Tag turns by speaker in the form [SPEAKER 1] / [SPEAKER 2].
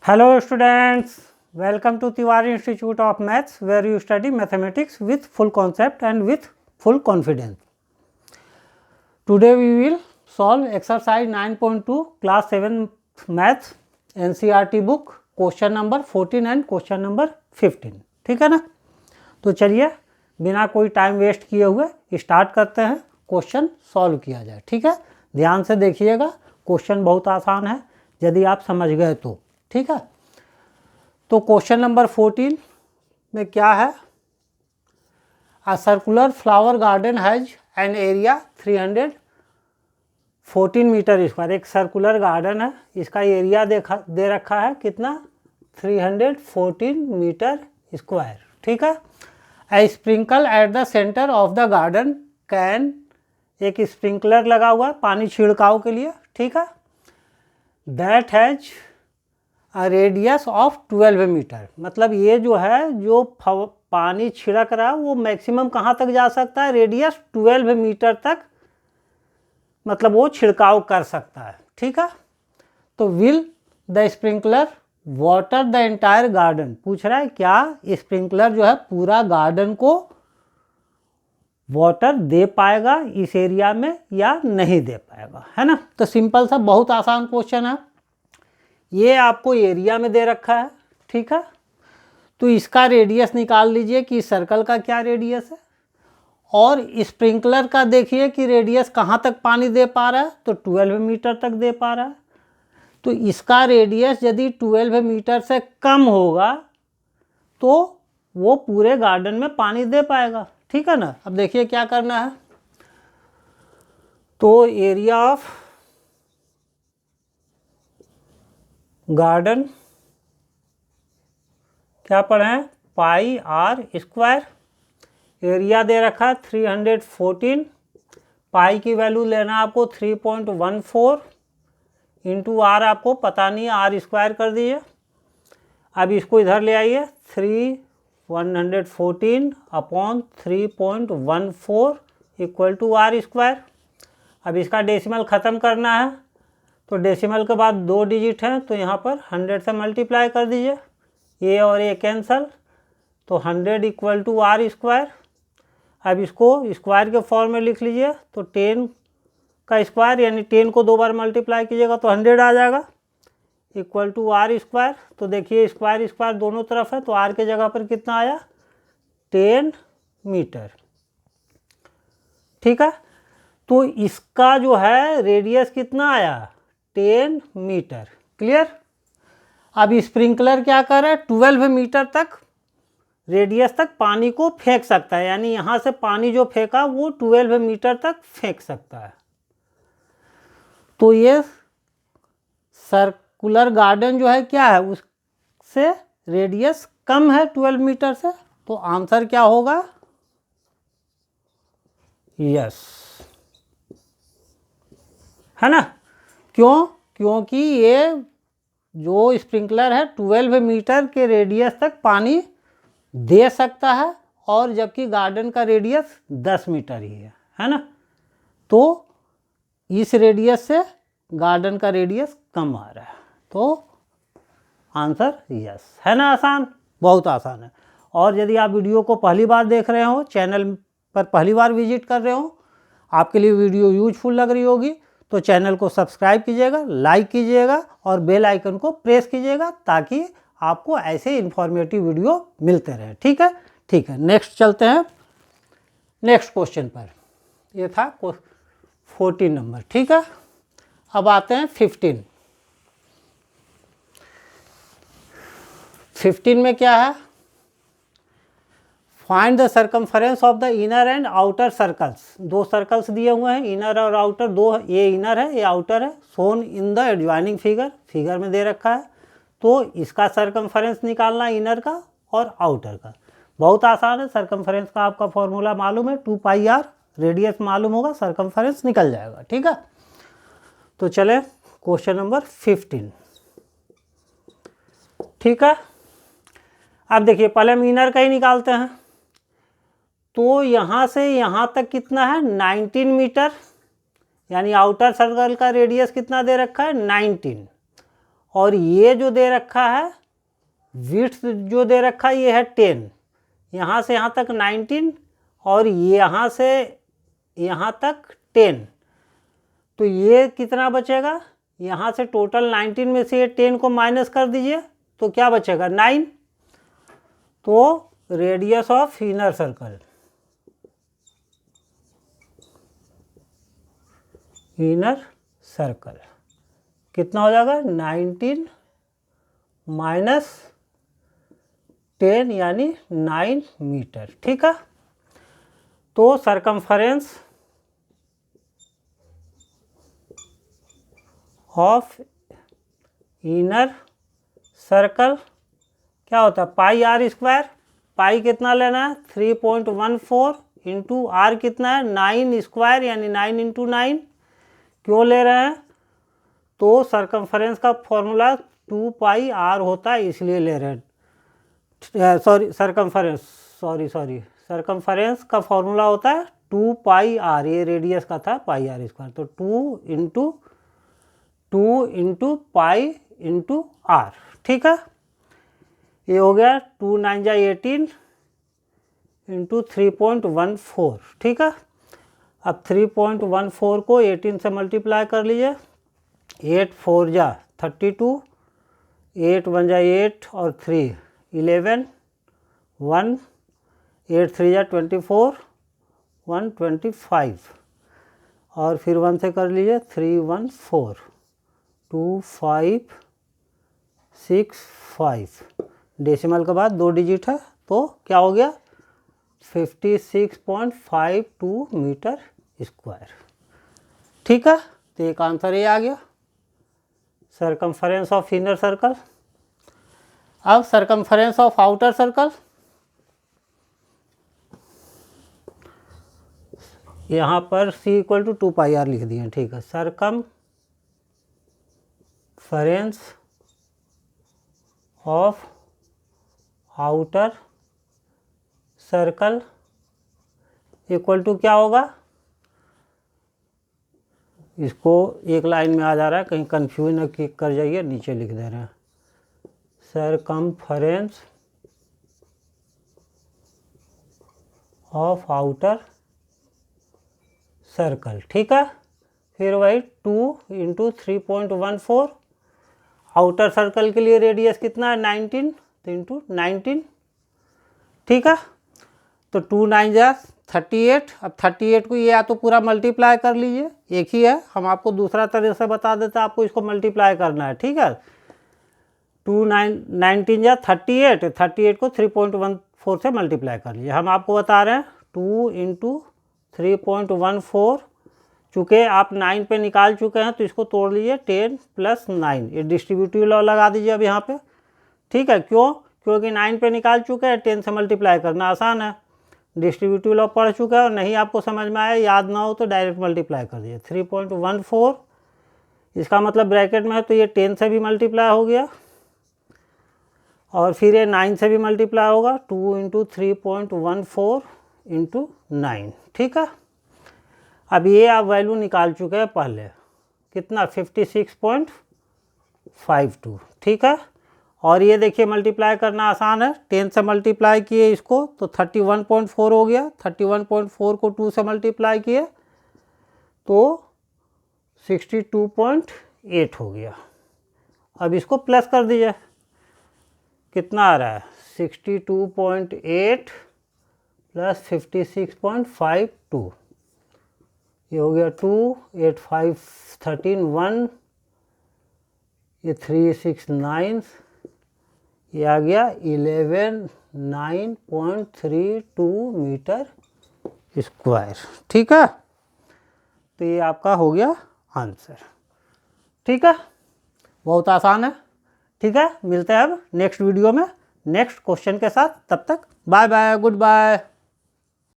[SPEAKER 1] Hello students, welcome to Tiwari Institute of Maths where you study mathematics with full concept and with full confidence. Today we will solve exercise 9.2 class 7 maths NCERT book question number 14 and question number 15. ठीक है ना। तो चलिए बिना कोई time waste किए हुए start करते हैं, क्वेश्चन सॉल्व किया जाए। ठीक है, ध्यान से देखिएगा, क्वेश्चन बहुत आसान है यदि आप समझ गए तो। ठीक है, तो क्वेश्चन नंबर 14 में क्या है, a circular flower garden has an area 314 metre square. एक सर्कुलर गार्डन है, इसका एरिया दे रखा है कितना, 314 मीटर स्क्वायर। ठीक है, a sprinkle at the centre of the garden can, एक स्प्रिंकलर लगा हुआ है पानी छिड़काव के लिए। ठीक है, that has radius of 12 metre. मतलब ये जो है, जो पानी छिड़क रहा है वो मैक्सिमम कहाँ तक जा सकता है, रेडियस 12 मीटर तक, मतलब वो छिड़काव कर सकता है। ठीक है, तो will the sprinkler water the entire garden, पूछ रहा है क्या स्प्रिंकलर जो है पूरा गार्डन को वाटर दे पाएगा इस एरिया में या नहीं दे पाएगा, है ना। तो सिंपल सा बहुत आसान क्वेश्चन है। ये आपको एरिया में दे रखा है। ठीक है, तो इसका रेडियस निकाल लीजिए कि सर्कल का क्या रेडियस है, और स्प्रिंकलर का देखिए कि रेडियस कहाँ तक पानी दे पा रहा है, तो 12 मीटर तक दे पा रहा है। तो इसका रेडियस यदि 12 मीटर से कम होगा तो वो पूरे गार्डन में पानी दे पाएगा। ठीक है ना। अब देखिए क्या करना है, तो एरिया ऑफ गार्डन क्या पढ़े हैं, पाई आर स्क्वायर। एरिया दे रखा है 314, पाई की वैल्यू लेना आपको 3.14 इंटू आर, आपको पता नहीं आर स्क्वायर कर दीजिए। अब इसको इधर ले आइए, 114 upon 3.14 equal to R square. अब इसका डेसिमल ख़त्म करना है, तो डेसिमल के बाद 2 डिजिट हैं, तो यहाँ पर 100 से मल्टीप्लाई कर दीजिए, ये और ये कैंसल, तो 100 इक्वल टू आर स्क्वायर। अब इसको स्क्वायर के फॉर्म में लिख लीजिए, तो 10 का स्क्वायर यानी 10 को 2 बार मल्टीप्लाई कीजिएगा तो 100 आ जाएगा, इक्वल टू आर स्क्वायर। तो देखिए स्क्वायर स्क्वायर दोनों तरफ है, तो आर के जगह पर कितना आया, 10 मीटर। ठीक है, तो इसका जो है रेडियस कितना आया, 10 मीटर। क्लियर। अब स्प्रिंकलर क्या कर रहा है, 12 मीटर तक रेडियस तक पानी को फेंक सकता है, यानी यहाँ से पानी जो फेंका वो 12 मीटर तक फेंक सकता है। तो ये सर्कुलर गार्डन जो है क्या है, उससे रेडियस कम है 12 मीटर से, तो आंसर क्या होगा, यस, है ना। क्यों, क्योंकि ये जो स्प्रिंकलर है 12 मीटर के रेडियस तक पानी दे सकता है, और जबकि गार्डन का रेडियस 10 मीटर ही है ना। तो इस रेडियस से गार्डन का रेडियस कम आ रहा है, तो आंसर यस, है ना। आसान, बहुत आसान है। और यदि आप वीडियो को पहली बार देख रहे हो, चैनल पर पहली बार विजिट कर रहे हो, आपके लिए वीडियो यूजफुल लग रही होगी, तो चैनल को सब्सक्राइब कीजिएगा, लाइक कीजिएगा और बेल आइकन को प्रेस कीजिएगा, ताकि आपको ऐसे इन्फॉर्मेटिव वीडियो मिलते रहे। ठीक है, ठीक है। नेक्स्ट चलते हैं नेक्स्ट क्वेश्चन पर। ये था 14 नंबर। ठीक है, अब आते हैं 15। 15 में क्या है, find the circumference of the inner and outer circles. 2 circles दिए हुए हैं, इनर और आउटर, 2, ये इनर है ये आउटर है, shown in the adjoining figure, figure में दे रखा है। तो इसका सर्कमफरेंस निकालना इनर का और आउटर का, बहुत आसान है। सर्कमफरेंस का आपका फॉर्मूला मालूम है, 2 पाई आर, रेडियस मालूम होगा, सर्कमफरेंस निकल जाएगा। ठीक है, तो चले क्वेश्चन नंबर 15। ठीक है, अब देखिए पहले हम इनर का ही निकालते हैं। तो यहाँ से यहाँ तक कितना है, 19 मीटर, यानी आउटर सर्कल का रेडियस कितना दे रखा है, 19, और ये जो दे रखा है विड्थ जो दे रखा है ये है 10, यहाँ से यहाँ तक 19 और यहाँ से यहाँ तक 10। तो ये कितना बचेगा, यहाँ से टोटल 19 में से ये 10 को माइनस कर दीजिए तो क्या बचेगा 9। तो radius of inner circle, inner circle कितना हो जाएगा 19 माइनस 10 यानी 9 मीटर। ठीक है, तो सरकमफरेंस ऑफ इनर सर्कल क्या होता है पाई आर स्क्वायर। पाई कितना लेना है 3.14 इंटू आर कितना है 9 स्क्वायर यानी 9 इंटू 9। क्यों ले रहे हैं, तो सरकमफरेंस का फॉर्मूला 2 पाई आर होता है इसलिए ले रहे हैं। सरकमफरेंस का फॉर्मूला होता है 2 पाई आर, ये रेडियस का था पाई आर स्क्वायर, तो 2 इंटू पाई इंटू आर। ठीक है, ये हो गया 2 9 जा 18 इंटू 3.14। ठीक है, अब 3.14 को 18 से मल्टीप्लाई कर लीजिए, 8 4 जा 32, 8 1 जा 8 और 3 11, 1 8 3 जा 24, 1 25 और फिर 1 से कर लीजिए 3 1 4 2 5 6 5, डेसिमल के बाद 2 डिजिट है तो क्या हो गया 56.52 मीटर स्क्वायर। ठीक है, तो एक आंसर ये आ गया सरकमफरेंस ऑफ इनर सर्कल। अब सरकमफरेंस ऑफ आउटर सर्कल, यहाँ पर C = 2 पाई आर लिख दिए। ठीक है, circumference of outer circle equal to क्या होगा, इसको एक लाइन में आ जा रहा है, कहीं कंफ्यूज न कर जाइए, नीचे लिख दे रहे हैं सरकमफरेंस ऑफ आउटर सर्कल। ठीक है, फिर वही 2 इंटू 3.14, आउटर सर्कल के लिए रेडियस कितना है 19, तो इंटू 19। ठीक है, तो 2 9 जा 38। अब 38 को ये या तो पूरा मल्टीप्लाई कर लीजिए, एक ही है, हम आपको दूसरा तरीके से बता देते हैं, आपको इसको मल्टीप्लाई करना है। ठीक है, 2 9 19 जा 38, 38 को 3.14 से मल्टीप्लाई कर लीजिए। हम आपको बता रहे हैं 2 इंटू 3.14, चूँकि आप 9 पे निकाल चुके हैं तो इसको तोड़ लीजिए 10 + 9, ये डिस्ट्रीब्यूटिव लॉ लगा दीजिए अब यहाँ पे। ठीक है, क्यों, क्योंकि 9 पे निकाल चुके हैं, 10 से मल्टीप्लाई करना आसान है। डिस्ट्रीब्यूटिव लॉ पढ़ चुका है और नहीं आपको समझ में आया, याद ना हो तो डायरेक्ट मल्टीप्लाई कर दिए 3.14, इसका मतलब ब्रैकेट में है तो ये 10 से भी मल्टीप्लाई हो गया और फिर ये 9 से भी मल्टीप्लाई होगा, 2 इंटू 3.14 इंटू 9। ठीक है, अब ये आप वैल्यू निकाल चुके हैं पहले, कितना 56.52। ठीक है, और ये देखिए मल्टीप्लाई करना आसान है, 10 से मल्टीप्लाई किए इसको तो 31.4 हो गया, 31.4 को 2 से मल्टीप्लाई किए तो 62.8 हो गया। अब इसको प्लस कर दीजिए, कितना आ रहा है 62.8 + 56.52, ये हो गया 2 8 5 13 1, ये 3 6 9, ये आ गया 11,9.32 मीटर स्क्वायर। ठीक है, तो ये आपका हो गया आंसर। ठीक है, बहुत आसान है। ठीक है, मिलते हैं अब नेक्स्ट वीडियो में नेक्स्ट क्वेश्चन के साथ, तब तक बाय बाय, गुड बाय।